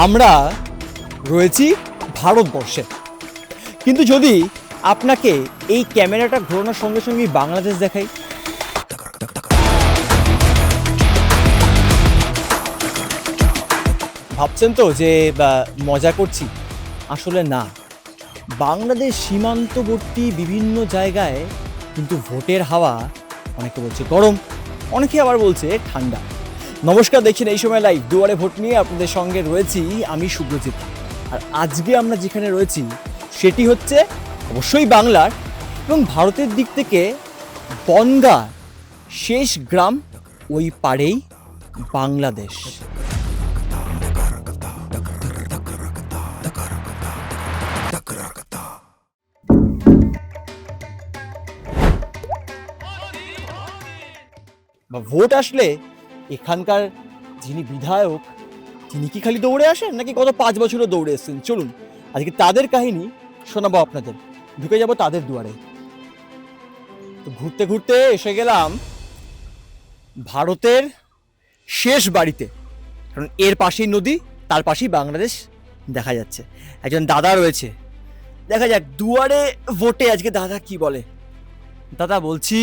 আমরা রয়েছি ভারতবর্ষে, কিন্তু যদি আপনাকে এই ক্যামেরাটা ঘোরানোর সঙ্গে সঙ্গে বাংলাদেশ দেখাই, ভাবছেন তো যে মজা করছি? আসলে না। বাংলাদেশ সীমান্তবর্তী বিভিন্ন জায়গায় কিন্তু ভোটের হাওয়া, অনেকে বলছে গরম, অনেকে আবার বলছে ঠান্ডা। নমস্কার, দেখছেন এই সময় লাইভ। দুয়ারে ভোট নিয়ে আপনাদের সঙ্গে রয়েছি আমি শুভ্রজিৎ। আর আজকে আমরা যেখানে রয়েছি সেটি হচ্ছে অবশ্যই বাংলার এবং ভারতের দিক থেকে বনগাঁ শেষ গ্রাম, ওই পাড়েই বাংলাদেশ। ভোট আসলে এখানকার যিনি বিধায়ক, তিনি কি খালি দৌড়ে আসেন নাকি গত 5 বছরও দৌড়ে এসেছেন? চলুন আজকে তাদের কাহিনী শোনাবো আপনাদের। ঢুকে যাব তাদের দুয়ারে। তো ঘুরতে ঘুরতে এসে গেলাম ভারতের শেষ বাড়িতে, কারণ এর পাশেই নদী, তার পাশেই বাংলাদেশ দেখা যাচ্ছে। একজন দাদা রয়েছে, দেখা যাক দুয়ারে ভোটে আজকে দাদা কি বলে। দাদা, বলছি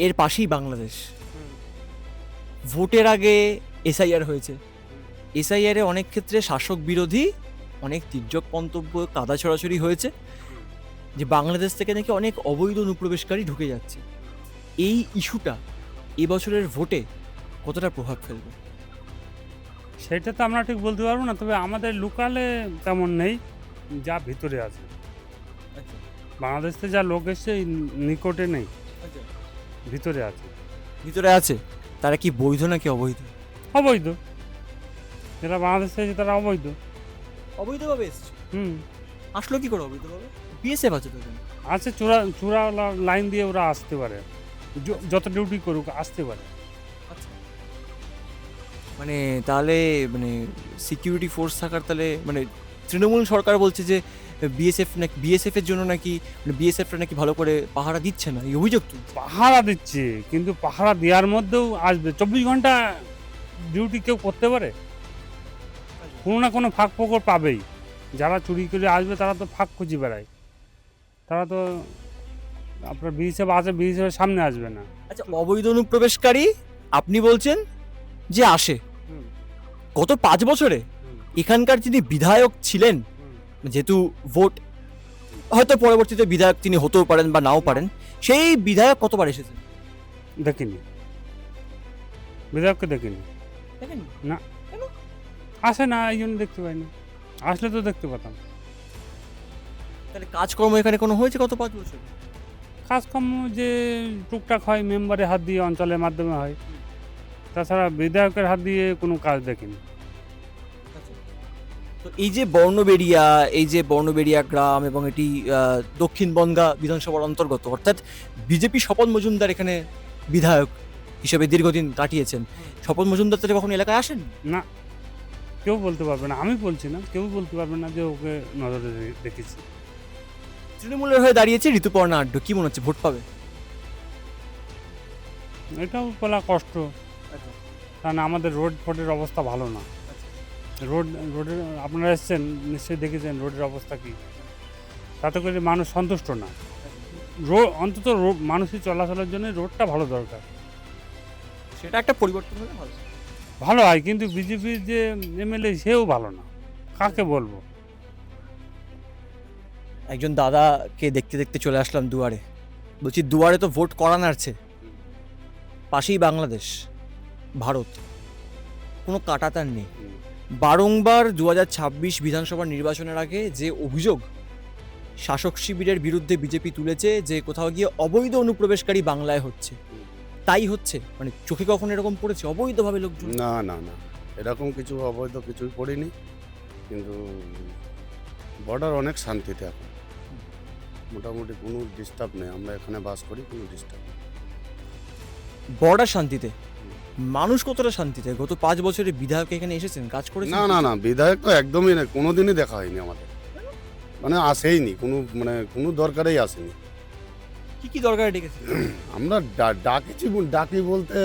এর পাশেই বাংলাদেশ, ভোটের আগে এসআইআর হয়েছে। এসআইআরে অনেক ক্ষেত্রে শাসক বিরোধী অনেক তির্যক মন্তব্য, কাদা ছড়াছড়ি হয়েছে যে বাংলাদেশ থেকে নাকি অনেক অবৈধ অনুপ্রবেশকারী ঢুকে যাচ্ছে। এই ইস্যুটা এবছরের ভোটে কতটা প্রভাব ফেলবে সেটা তো আমরা ঠিক বলতে পারবো না, তবে আমাদের লোকালে তেমন নেই, যা ভিতরে আছে। বাংলাদেশ থেকে যা লোক এসছে নিকটে নেই, ভিতরে আছে। ভিতরে আছে তারা কি বৈধ নাকি অবৈধ? অবৈধ, যারা বাংলাদেশ থেকে তারা অবৈধ। অবৈধভাবে এসছে। আসলো কি করে অবৈধভাবে? বিএসএফ আছে তো এখানে। আছে, চূড়া লাইন দিয়ে ওরা আসতে পারে, যত ডিউটি করুক আসতে পারে। আচ্ছা, মানে তাহলে মানে সিকিউরিটি ফোর্স থাকার, তাহলে মানে তৃণমূল সরকার বলছে যে বিএসএফ এর জন্য নাকি বিএসএফরা নাকি ভালো করে পাহারা দিচ্ছে না, এই অভিযোগ তো। পাহারা দিচ্ছে, কিন্তু পাহারা দেওয়ার মধ্যেও আসবে 24 ঘন্টা ডিউটি কেউ করতে পারে? কোনো না কোনো ফাঁক ফোকর পাবেই। যারা চুরি করে আসবে তারা তো ফাঁক খুঁজে বেড়ায়, তারা তো আপনার বিএসএফ আছে, বিএসএফের সামনে আসবে না। আচ্ছা, অবৈধ অনুপ্রবেশকারী আপনি বলছেন যে আসে। গত 5 বছরে এখানকার যিনি বিধায়ক ছিলেন, যেহেতু ভোট, হয়তো পরবর্তীতে বিধায়ক তিনি হতেও পারেন বা নাও পারেন, সেই বিধায়ক কতবার এসেছেন? দেখিনি, বিধায়ককে দেখিনি। দেখেন না, আসে না, এই জন্য দেখতে পাই না। আসলে তো দেখতে পেতাম। তাহলে কাজকর্ম এখানে কোনো হয়েছে গত 5 বছর? কাজকর্ম যে টুকটাক হয় মেম্বারের হাত দিয়ে, অঞ্চলের মাধ্যমে হয়, তাছাড়া বিধায়কের হাত দিয়ে কোনো কাজ দেখিনি। তো এই যে বর্ণবেড়িয়া গ্রাম এবং এটি দক্ষিণ বনগাঁ বিধানসভার অন্তর্গত, অর্থাৎ বিজেপি স্বপন মজুমদার এখানে বিধায়ক হিসেবে দীর্ঘদিন কাটিয়েছেন। স্বপন মজুমদার তো কখনো এলাকায় আসেন না, কেউ বলতে পারবে না, আমি বলছি না, কেউ বলতে পারবে না যে ওকে নজরে দেখেছি। তৃণমূলের হয়ে দাঁড়িয়েছে ঋতুপর্ণা আড্ড, কি মনে হচ্ছে ভোট পাবে? এটাও বলা কষ্ট, কারণ আমাদের রোডের অবস্থা ভালো না। রোডের আপনারা এসছেন, নিশ্চয়ই দেখেছেন রোডের অবস্থা কি। তাতে করে মানুষ সন্তুষ্ট না। অন্তত মানুষের চলাচলের জন্য রোডটা ভালো দরকার। সেটা একটা পরিবর্তন হলে ভালো। ভালো হয়, কিন্তু বিজেপির যে এমএলএ সেও ভালো না, কাকে বলবো। একজন দাদাকে দেখতে দেখতে চলে আসলাম দুয়ারে। বলছি, দুয়ারে তো ভোট করা নাড়ছে, পাশেই বাংলাদেশ, ভারত, কোনো কাটাতার নেই। বারংবার 2026 বিধানসভা নির্বাচনের আগে যে অভিযোগ শাসক শিবিরের বিরুদ্ধে বিজেপি তুলেছে যে কোথাও গিয়ে অবৈধ অনুপ্রবেশকারী বাংলায় হচ্ছে, তাই হচ্ছে। মানে চোখে কখনো এরকম পড়েছে অবৈধভাবে লোকজন? না না না, এরকম কিছু অবৈধ কিছুই পড়িনি, কিন্তু বর্ডার অনেক শান্তিতে এখন, মোটামুটি কোনো ডিস্টার্ব নেই। আমরা এখানে বাস করি, কোনো ডিস্টার্ব নেই। বর্ডার শান্তিতে? মানুষ কতটা শান্তিতে? গত 5 বছরে বিধায়ক এখানে এসেছেন, কাজ করেছেন? না না না, বিধায়ক তো একদমই না, কোনোদিনই দেখা হয়নি আমাদের, মানে আসেইনি, কোনো দরকারেই আসেনি। কি দরকারে ডেকেছেন? আমরা ডাকি বলতে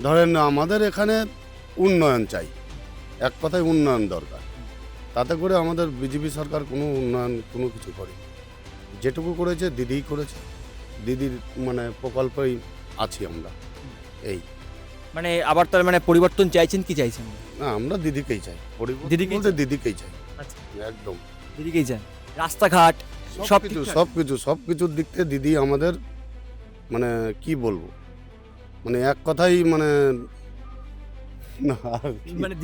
ধরেন আমাদের এখানে উন্নয়ন চাই, এক কথায় উন্নয়ন দরকার। তাতে করে আমাদের বিজেপি সরকার কোনো উন্নয়ন কোনো কিছু করেনি। যেটুকু করেছে দিদিই করেছে, দিদির মানে প্রকল্পেই আছি আমরা। এই মানে আবার তার মানে পরিবর্তন চাইছেন কি চাইছেন না? না, আমরা দিদিকেই চাই, পরিবর্তন দিদিকেই বলতে চাই? দিদিকেই চাই আচ্ছা, একদম। দিদিকেই চান। রাস্তাঘাট সব কিছু ঠিকঠাক? সব কিছুর দিক থেকে দিদি আমাদের মানে কি বলবো, মানে এক কথাই মানে না আর কি। মানে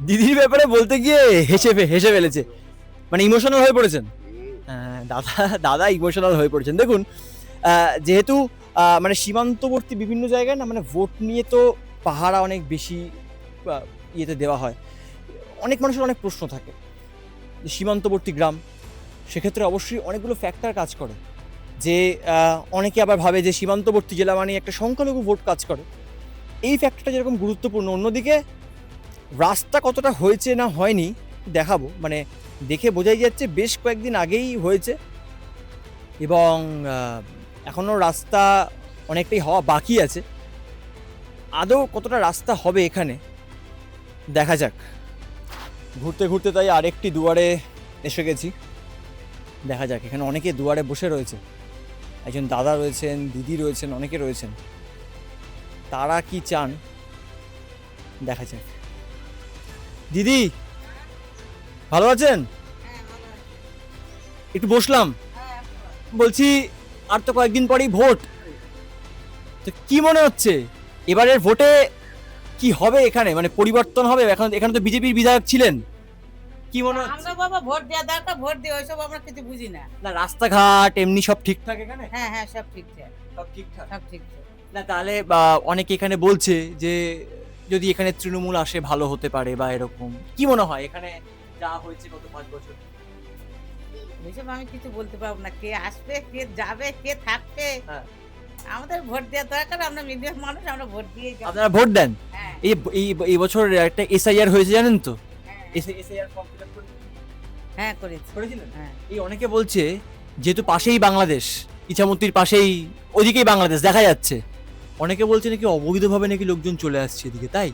দিদির ব্যাপারে বলতে গিয়ে হেসে ফেলেছে, মানে ইমোশনাল হয়ে পড়েছেন। দাদা ইমোশনাল হয়ে পড়েছেন। দেখুন, যেহেতু মানে সীমান্তবর্তী বিভিন্ন জায়গায় না মানে ভোট নিয়ে তো পাহারা অনেক বেশি ইয়েতে দেওয়া হয়। অনেক মানুষের অনেক প্রশ্ন থাকে যে সীমান্তবর্তী গ্রাম, সেক্ষেত্রে অবশ্যই অনেকগুলো ফ্যাক্টর কাজ করে। যে অনেকে আবার ভাবে যে সীমান্তবর্তী জেলা মানে একটা সংখ্যালঘু ভোট কাজ করে, এই ফ্যাক্টরটা যেরকম গুরুত্বপূর্ণ, অন্যদিকে রাস্তা কতটা হয়েছে না হয়নি দেখাবো, মানে দেখে বোঝাই যাচ্ছে বেশ কয়েকদিন আগেই হয়েছে এবং এখনও রাস্তা অনেকটাই হওয়া বাকি আছে। আদৌ কতটা রাস্তা হবে এখানে দেখা যাক। ঘুরতে ঘুরতে তাই আরেকটি দুয়ারে এসে গেছি, দেখা যাক। এখানে অনেকে দুয়ারে বসে রয়েছে, একজন দাদা রয়েছেন, দিদি রয়েছেন, অনেকে রয়েছেন। তারা কি চান দেখা যাক। দিদি ভালো আছেন? একটু বসলাম, বলছি আর তো কয়েকদিন পরেই ভোট, তো কি মনে হচ্ছে এবারের ভোটে কি হবে এখানে, মানে পরিবর্তন হবে? এখানে তো বিজেপির বিধায়ক ছিলেন, কি মনে হচ্ছে? আমরা বাবা ভোট দেওয়া দরকার, ভোট দিয়ে ওইসব আমরা কিছু বুঝি না। না, রাস্তাঘাট এমনি সব ঠিকঠাক এখানে? হ্যাঁ হ্যাঁ, সব ঠিকঠাক, সব ঠিকঠাক। সব ঠিকঠাক। না তাহলে অনেকে এখানে বলছে যে যদি এখানে তৃণমূল আসে ভালো হতে পারে বা এরকম, কি মনে হয় এখানে যা হয়েছে গত 5 বছর? ওইসব আমি কিছু বলতে পারবো না, কে আসবে কে যাবে কে থাকবে। হ্যাঁ। আমাদের ভোট দেওয়া দরকার, আমরা মিডিয়াম মানুষ, আমরা ভোট দিয়ে যাবো। আপনারা ভোট দেন? হ্যাঁ এই এই বছর একটা এসআইআর হয়েছে জানেন তো? হ্যাঁ, এসআইআর ফর্ম ফিল আপ হ্যাঁ করেছি। করেছিলেন? হ্যাঁ এই অনেকে বলছে যেহেতু পাশেই বাংলাদেশ, ইছামতির পাশেই, ওদিকেই বাংলাদেশ দেখা যাচ্ছে, অনেকে বলছে নাকি অবৈধভাবে নাকি লোকজন চলে আসছে এদিকে, তাই?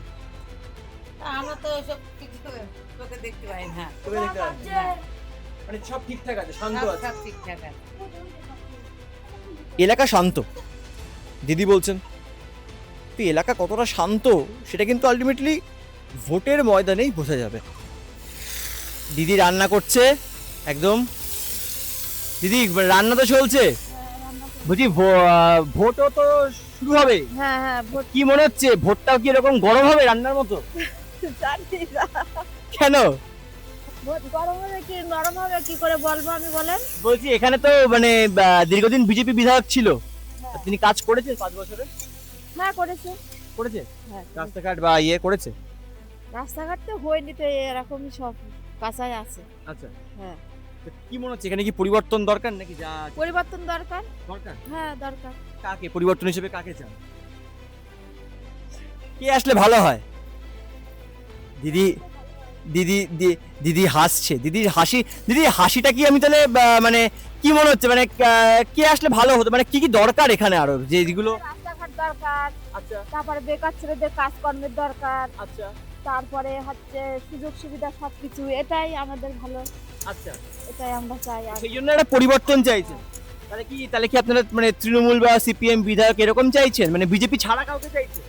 তা আমরা তো ওইসব কিছু চোখে দেখতে পাই না। মানে সব ঠিকঠাক আছে, শান্ত সব আছে, সব ঠিকঠাক আছে। এলাকা শান্ত দিদি বলছেন। তো এলাকা কতটা শান্ত সেটা কিন্তু আলটিমেটলি ভোটের ময়দানেই বোঝা যাবে। দিদি রান্না করছে একদম। দিদি রান্না তো চলছে, বলছি ভোটও তো শুরু হবে, হ্যাঁ হ্যাঁ ভোট কি মনে হচ্ছে ভোটটাও কি এরকম গরম হবে রান্নার মতো? জানি না। কেন? ভোট গরম হবে কি নরম হবে কি করে বলবো আমি, বলেন? বলছি এখানে তো মানে দীর্ঘদিন বিজেপি বিধায়ক ছিল, তিনি কাজ করেছেন 5 বছরে? হ্যাঁ করেছে। করেছে হ্যাঁ রাস্তাঘাট বা ইয়ে করেছে? রাস্তাঘাট তো হয়নি, তো এরকমই সব কাঁচাই আছে। আচ্ছা, হ্যাঁ তো কি মনে হচ্ছে এখানে কি পরিবর্তন দরকার নাকি যা পরিবর্তন দরকার। দরকার? হ্যাঁ দরকার। কাকে পরিবর্তন হিসেবে কাকে চান? কে আসলে ভালো হয়? দিদি দিদি দিদি হাসছে, দিদির হাসিটা কি আমি তাহলে মানে কি মনে হচ্ছে মানে কে আসলে ভালো হতো, মানে কি কি দরকার এখানে আরো যেগুলো? রাস্তাঘাট দরকার, আচ্ছা তারপরে বেকার ছেলেদের কাজকর্মের দরকার, আচ্ছা তারপরে হচ্ছে সুযোগ সুবিধা সবকিছু, এটাই আমাদের ভালো, আচ্ছা, এটাই আমরা চাই। আর সেই জন্য একটা পরিবর্তন চাইছেন। তাহলে কি আপনারা মানে তৃণমূল বা সিপিএম বিধায়ক এরকম চাইছেন, মানে বিজেপি ছাড়া কাউকে চাইছেন?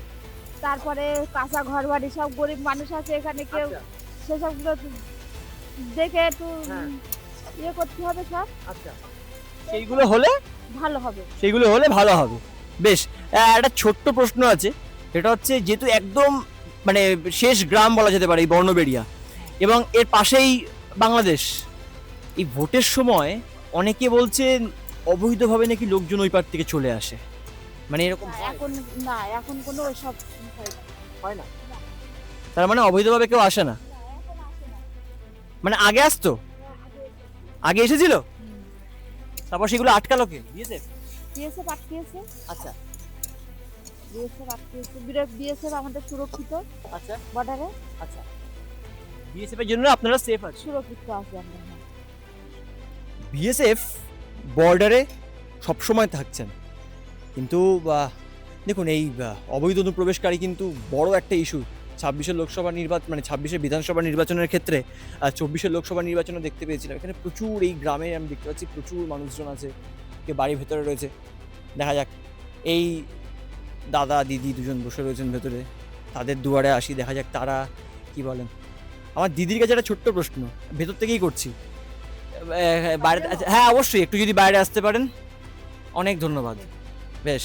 তারপরে কাঁচা ঘর বাড়ি, সব গরিব মানুষ আছে এখানে, কেউ আচ্ছা, সেসবগুলো দেখে একটু হ্যাঁ। ইয়ে করতে হবে, সব আচ্ছা, সেইগুলো হলে ভালো হবে। বেশ। একটা ছোট্ট প্রশ্ন আছে, সেটা হচ্ছে যেহেতু একদম মানে শেষ গ্রাম বলা যেতে পারে এই বর্ণবেড়িয়া, এবং এর পাশেই বাংলাদেশ, এই ভোটের সময় অনেকে বলছে অবৈধভাবে নাকি লোকজন ওই পার থেকে চলে আসে, মানে এরকম হয়? এখন কোনো ওইসব হয় না, তার মানে অবৈধভাবে কেউ আসে না, এখন আসে না। মানে আগে আসতো, আগে এসেছিল, তারপর সেগুলো আটকালো কে? বিএসএফ আটকিয়েছে। আচ্ছা বিএসএফ আমাদের সুরক্ষিত আচ্ছা বর্ডারে, আচ্ছা, বিএসএফ এর জন্য আপনারা সেফ আছেন? সুরক্ষিত আছে আমরা। বিএসএফ বর্ডারে সবসময় থাকছেন, কিন্তু দেখুন এই অবৈধ অনুপ্রবেশকারী কিন্তু বড় একটা ইস্যু ছাব্বিশের লোকসভা নির্বাচন মানে 26-এর বিধানসভা নির্বাচনের ক্ষেত্রে 24-এর লোকসভা নির্বাচনও দেখতে পেয়েছিলাম। এখানে প্রচুর এই গ্রামে আমি দেখতে পাচ্ছি প্রচুর মানুষজন আছে, কেউ বাড়ির ভেতরে রয়েছে। দেখা যাক, এই দাদা দিদি দুজন বসে রয়েছেন ভেতরে, তাদের দুয়ারে আসি, দেখা যাক তারা কি বলেন। আমার দিদির কাছে একটা ছোট্ট প্রশ্ন, ভেতর থেকেই করছি, বাইরে হ্যাঁ অবশ্যই একটু যদি বাইরে আসতে পারেন, অনেক ধন্যবাদ। বেশ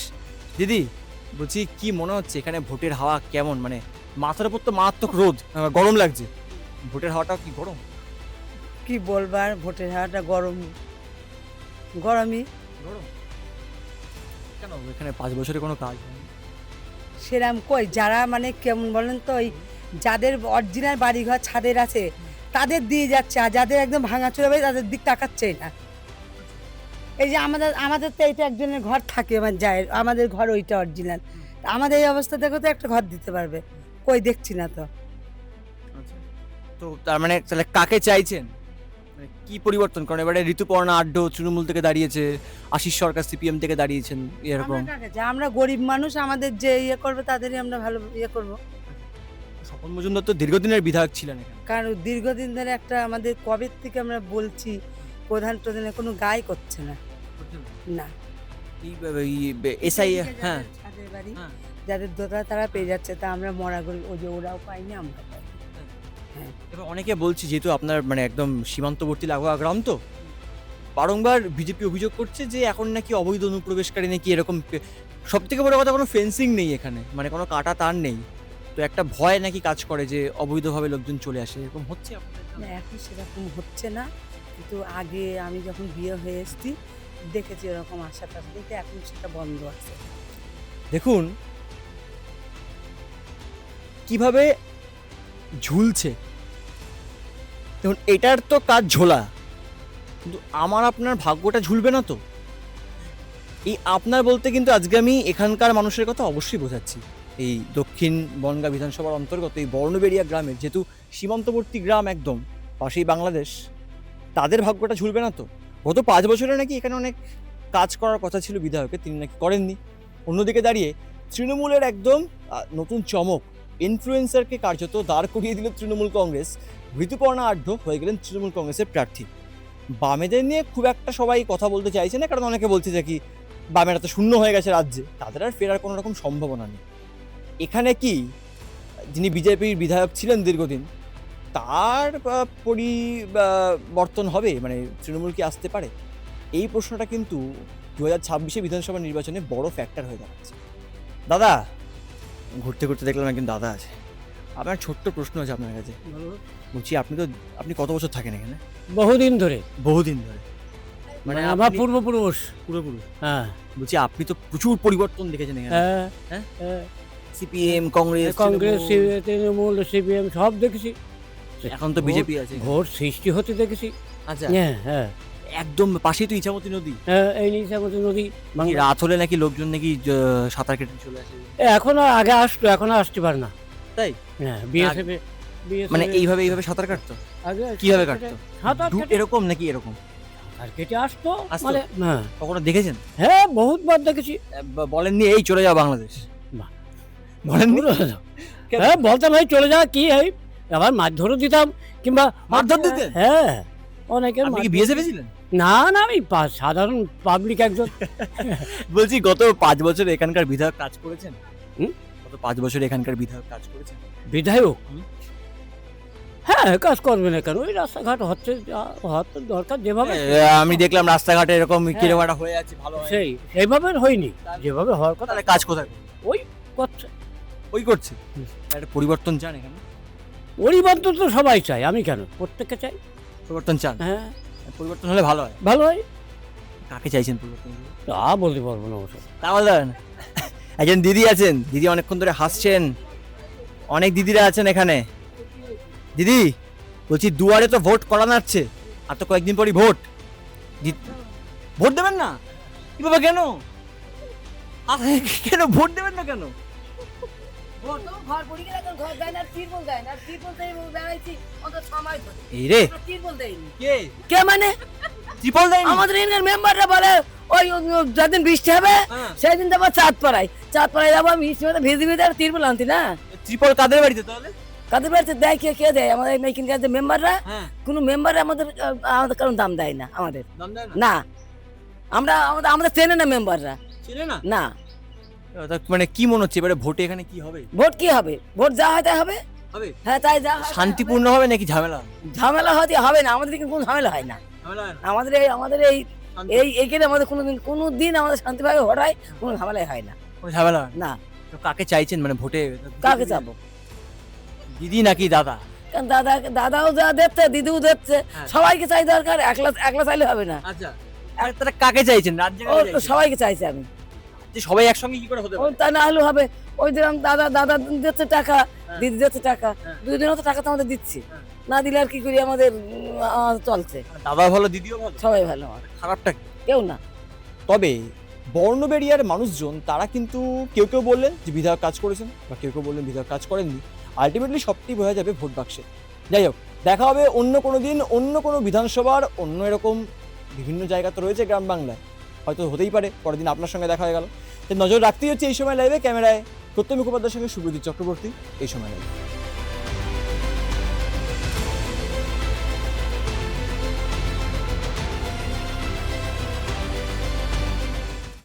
দিদি, বলছি কি মনে হচ্ছে এখানে ভোটের হাওয়া কেমন? মানে মাথার উপর তো মারাত্মক রোদ, গরম লাগছে, ভোটের হাওয়াটাও কি গরম? কি বলবার, ভোটের হাওয়াটা গরমই। গরম কেন? এখানে 5 বছরে কোনো কাজ হয়নি? সেরাম কই, যারা মানে কেমন বলেন তো, ওই যাদের অরিজিনাল বাড়িঘর ছাদের আছে তাদের দিয়ে যাচ্ছে, আর যাদের একদম ভাঙাচোরা বাড়ি তাদের দিক তাকাচ্ছেই না। এই যে আমাদের তো এইটা একজনের ঘর থাকে, মানে যায়, আমাদের ঘর ওইটা অরিজিনাল। আমাদের এই অবস্থা দেখো তো একটা ঘর দিতে পারবে, কই দেখছি না তো। তো তার মানে তাহলে কাকে চাইছেন? মানে কি পরিবর্তন? কারণ এবারে ঋতুপর্ণা আড্ড তৃণমূল থেকে দাঁড়িয়েছে, আশিস সরকার সিপিএম থেকে দাঁড়িয়েছেন, এরকম। আমরা কাকে চাই? আমরা গরিব মানুষ, আমাদের যে ইয়ে করবে তাদেরই আমরা ভালো ইয়ে করবো। স্বপন মজুমদার তো দীর্ঘদিনের বিধায়ক ছিলেন এখানে। কারণ দীর্ঘদিন ধরে একটা আমাদের কবে থেকে আমরা বলছি, প্রধান কোনো গায়ে করছে না। না, এসআই যাদের হ্যাঁ ছাদের বাড়ি, হ্যাঁ। যাদের দোতলা তারা পেয়ে যাচ্ছে, তা আমরা মরা গরিব, ওই যে ওরাও পাইনি, আমরা পাইনি। এবার অনেকে বলছে, যেহেতু আপনার মানে একদম সীমান্তবর্তী লাগোয়া গ্রাম, তো বারংবার বিজেপি অভিযোগ করছে যে এখন নাকি অবৈধ অনুপ্রবেশকারী নাকি এরকম, সব থেকে বড় কথা কোনো ফেন্সিং নেই এখানে, মানে কোনো কাটা তার নেই, তো একটা ভয় নাকি কাজ করে যে অবৈধভাবে লোকজন চলে আসে, এরকম হচ্ছে আপনাদের না, এখন সেরকম হচ্ছে না, কিন্তু আগে আমি যখন বিয়ে হয়ে এসেছি দেখেছি এরকম আশাপাশে, কিন্তু এখন সেটা বন্ধ আছে। দেখুন কিভাবে ঝুলছে, দেখুন এটার তো কাজ ঝোলা, কিন্তু আমার আপনার ভাগ্যটা ঝুলবে না তো। এই আপনার বলতে কিন্তু আজকে আমি এখানকার মানুষের কথা অবশ্যই বোঝাচ্ছি। এই দক্ষিণ বনগাঁ বিধানসভার অন্তর্গত এই বর্ণবেড়িয়া গ্রামের, যেহেতু সীমান্তবর্তী গ্রাম একদম পাশেই বাংলাদেশ, তাদের ভাগ্যটা ঝুলবে না তো। গত 5 বছরে নাকি এখানে অনেক কাজ করার কথা ছিল বিধায়কের, তিনি নাকি করেননি। অন্যদিকে দাঁড়িয়ে তৃণমূলের একদম নতুন চমক, ইনফ্লুয়েন্সারকে কার্যত দাঁড় করিয়ে দিল তৃণমূল কংগ্রেস। ঋতুপর্ণা আড্ড হয়ে গেলেন তৃণমূল কংগ্রেসের প্রার্থী। বামেদের নিয়ে খুব একটা সবাই কথা বলতে চাইছে না, কারণ অনেকে বলছে যে কি বামেরা তো শূন্য হয়ে গেছে রাজ্যে, তাদের আর ফেরার কোনো রকম সম্ভাবনা নেই। এখানে কি যিনি বিজেপির বিধায়ক ছিলেন দীর্ঘদিন, তার পরিবর্তন হবে, মানে তৃণমূল কি আসতে পারে? এই প্রশ্নটা কিন্তু 2026 বিধানসভা নির্বাচনে বড় ফ্যাক্টর হয়ে দাঁড়াচ্ছে। দাদা, ঘুরতে ঘুরতে দেখলাম একজন দাদা আছে, আপনার ছোট্ট প্রশ্ন আছে আপনার কাছে। বলছি আপনি কত বছর থাকেন এখানে? বহুদিন ধরে, বহুদিন ধরে, মানে আমার পূর্বপুরুষ। পুরোপুরি। হ্যাঁ বলছি আপনি তো প্রচুর পরিবর্তন দেখেছেন এখানে, হ্যাঁ হ্যাঁ? হ্যাঁ। সিপিএম, কংগ্রেস, কংগ্রেস, তৃণমূল, তৃণমূল, সিপিএম সব দেখেছি। এখন তো বিজেপি আছে। ভোট সৃষ্টি হতে দেখেছি। আচ্ছা, হ্যাঁ হ্যাঁ একদম পাশেই তো ইছামতি নদী। হ্যাঁ, এই নিশামতি নদী। কি রাত হলে নাকি লোকজন নাকি সাঁতার কেটে চলে আসে? এখনো আগে আসতো, এখনো আসতে পারে না। তাই? হ্যাঁ, বিএসএফ মানে এইভাবে সাঁতার কাটতো? আগে কিভাবে কাটতো? সাঁতার কেটে এরকম নাকি এরকম? সাঁতার কেটে আসতো। আসতো? মানে হ্যাঁ কখনো দেখেছেন? হ্যাঁ, বহুতবার দেখেছি। বলেননি এই চলে যাও বাংলাদেশ? বাহ। বলেননি? হ্যাঁ, বলতাম এই চলে যা, কি এই আবার মারধরও দিতাম, কিংবা মারধর দিতেন? হ্যাঁ, অনেকের আপনি কি বিএসএফ ছিলেন? না না, আমি সাধারণ পাবলিক একজন। বলছি গত 5 বছর এখানকার বিধায়ক কাজ করেছেন? হুম? গত 5 বছর এখানকার বিধায়ক কাজ করেছেন? বিধায়ক? হুম। হ্যাঁ, কাজ করবে না কেন? ওই রাস্তাঘাট হচ্ছে, হয়তো দরকার যেভাবে। আমি দেখলাম রাস্তাঘাটে এরকম কিলোমিটার হয়ে আছে, ভালো হয়। সেইভাবে হয়নি, যেভাবে হওয়ার কথা। তাহলে কাজ কোথায় করবে? ওই করছে। ওই করছে। হুম। একটা পরিবর্তন চান এখানে? পরিবর্তন তো সবাই চাই, আমি কেন, প্রত্যেককে চাই। পরিবর্তন চান? হ্যাঁ, পরিবর্তন হলে ভালো হয়। ভালো হয়। কাকে চাইছেন পরিবর্তন? তা বলতে পারবো না অবশ্য। তা বলবেন। একজন দিদি আছেন, দিদি অনেকক্ষণ ধরে হাসছেন, অনেক দিদিরা আছেন এখানে। দিদি বলছি দুয়ারে তো ভোট করা নাচ্ছে, আর তো কয়েকদিন পরই ভোট, ভোট দেবেন না? কি বাবা, কেন কেন ভোট দেবেন না কেন? এই রে কে কে মানে ত্রিপল দেয়নি? আমাদের এখানকার মেম্বাররা বলে ওই যেদিন বৃষ্টি হবে হ্যাঁ। সেদিন যাবো চাঁদ পাড়ায় যাবো, আমি ভিজে ভিজে তিরপল আনতি না। ত্রিপল কাদের বাড়িতে তাহলে? কাদের বাড়িতে দেয়, কে কে দেয়? আমাদের এখানকার যে মেম্বাররা, হ্যাঁ, কোনো মেম্বার আমাদের আমাদের কারণ দাম দেয় না আমাদের। দাম দেয় না? না, আমাদের চেনে না মেম্বাররা। চেনে না? না, তা মানে কি মনে হচ্ছে এবারে ভোটে এখানে কি হবে? ভোট কি হবে? ভোট যা হয় তাই হবে। হবে? হ্যাঁ, তাই যা হয় তাই শান্তিপূর্ণ হবে নাকি ঝামেলা হবে? হবে। ঝামেলা হয়তো হবে না, আমাদের এখানে কোনো ঝামেলা হয় না। ঝামেলা হয় না? আমাদের এইখানে আমাদের কোনোদিন আমাদের শান্তিভাবে ভোট হয়, কোনো ঝামেলাই হয় না। কোনো ঝামেলা হয় না? না, তো কাকে চাইছেন মানে ভোটে? কাকে চাবো? দিদি নাকি দাদা? কারণ দাদাও যা দেখছে, দিদিও দেখছে, হ্যাঁ। সবাইকে চাই দরকার, একলা চাইলে হবে না। আচ্ছা, আর তারা কাকে চাইছেন? রাজ্যে ও কাকে চাইছেন? সবাইকে চাইছে আমি। যে সবাই একসঙ্গে কি করে হতে ও পারে? তা না হলেও হবে। ওই দিলাম দাদা দিচ্ছে টাকা, হ্যাঁ। দিদি দিচ্ছে টাকা, হ্যাঁ। দুই দিনও তো টাকা তো আমাদের দিচ্ছি। হ্যাঁ। না দিলে আর কি করি, আমাদের চলছে। দাদা ভালো, দিদিও ভালো, সবাই ভালো, আমার খারাপটা কি? কেউ না। তবে বর্ণবেরিয়ার মানুষজন তারা কিন্তু কেউ কেউ বললেন যে বিধায়ক কাজ করেছেন, বা কেউ কেউ বললেন বিধায়ক কাজ করেননি। আলটিমেটলি সবটি বোঝা যাবে ভোট বাক্সে। যাই হোক, দেখা হবে অন্য কোনো দিন, অন্য কোনো বিধানসভার অন্য এরকম বিভিন্ন জায়গা তো রয়েছে গ্রাম বাংলায়, হয়তো হতেই পারে পরের দিন আপনার সঙ্গে দেখা হয়ে গেল। নজর রাখতেই হচ্ছে এই সময় লাইভে। ক্যামেরায় প্রত্যয় মুখোপাধ্যায়ের সঙ্গে সুব্রজিৎ চক্রবর্তী, এই সময় লাইভে।